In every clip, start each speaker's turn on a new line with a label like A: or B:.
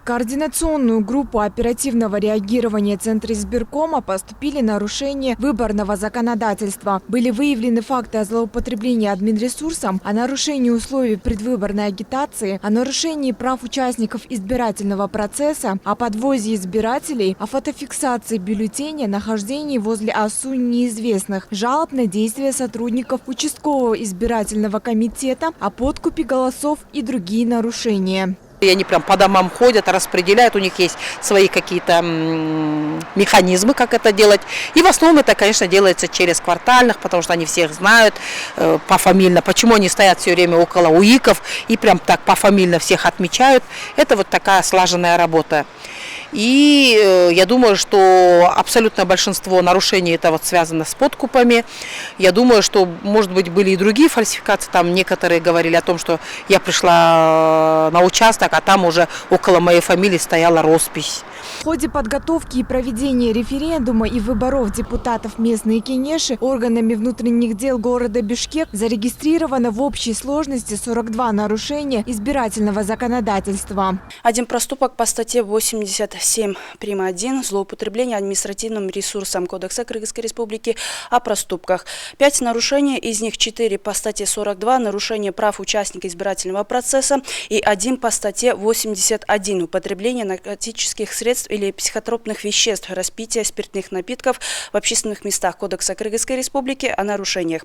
A: В координационную группу оперативного реагирования Центра избиркома поступили нарушения выборного законодательства. Были выявлены факты о злоупотреблении админресурсом, о нарушении условий предвыборной агитации, о нарушении прав участников избирательного процесса, о подвозе избирателей, о фотофиксации бюллетеня, нахождении возле ОСУ неизвестных, жалоб на действия сотрудников участкового избирательного комитета, о подкупе голосов и другие нарушения.
B: И они прям по домам ходят, распределяют, у них есть свои какие-то механизмы, как это делать. И в основном это, конечно, делается через квартальных, потому что они всех знают пофамильно. Почему они стоят все время около УИКов и прям так пофамильно всех отмечают. Это вот такая слаженная работа. И я думаю, что абсолютное большинство нарушений это вот связано с подкупами. Я думаю, что, может быть, были и другие фальсификации. Там некоторые говорили о том, что я пришла на участок, а там уже около моей фамилии стояла роспись.
A: В ходе подготовки и проведения референдума и выборов депутатов местной Кенеши органами внутренних дел города Бишкек зарегистрировано в общей сложности 42 нарушения избирательного законодательства.
C: Один проступок по статье 87 прим. 1 «Злоупотребление административным ресурсом» Кодекса Кыргызской Республики о проступках. 5 нарушений, из них 4 по статье 42 «Нарушение прав участника избирательного процесса» и 1 по статье 81 «Употребление наркотических средств или психотропных веществ, распитие спиртных напитков в общественных местах Кодекса Кыргызской Республики о нарушениях».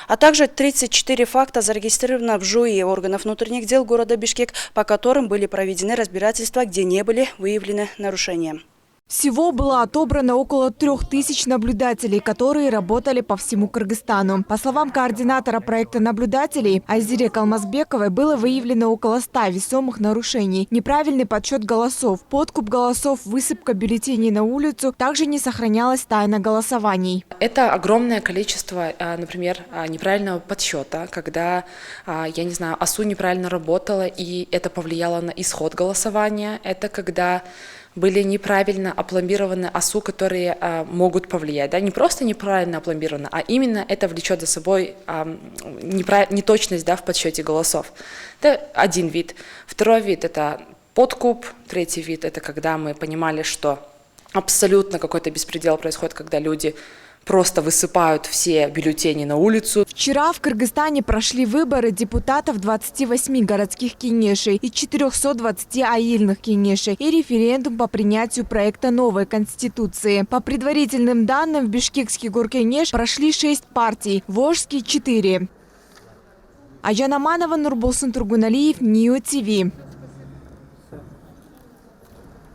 C: А также 34 факта зарегистрировано в ЖУИ органов внутренних дел города Бишкек, по которым были проведены разбирательства, где не были выявлены нарушения.
A: Всего было отобрано около 3000 наблюдателей, которые работали по всему Кыргызстану. По словам координатора проекта наблюдателей Айзире Калмазбековой, было выявлено около 100 весомых нарушений. Неправильный подсчет голосов, подкуп голосов, высыпка бюллетеней на улицу. Также не сохранялась тайна голосований.
D: Это огромное количество, например, неправильного подсчета, когда, я не знаю, ОСУ неправильно работала, и это повлияло на исход голосования. Это когда были неправильно опломбированы ОСУ, которые могут повлиять. Да? Не просто неправильно опломбированы, а именно это влечет за собой неточность, да, в подсчете голосов. Это один вид. Второй вид – это подкуп. Третий вид – это когда мы понимали, что абсолютно какой-то беспредел происходит, когда люди просто высыпают все бюллетени на улицу.
A: Вчера в Кыргызстане прошли выборы депутатов 28 городских кенешей и 420 аильных кенешей и референдум по принятию проекта новой конституции. По предварительным данным, в Бишкекский горкенеш прошли 6 партий, в Волжский – 4. Айжан Аманова, Нурболсын Тургуналиев, НИО ТВ.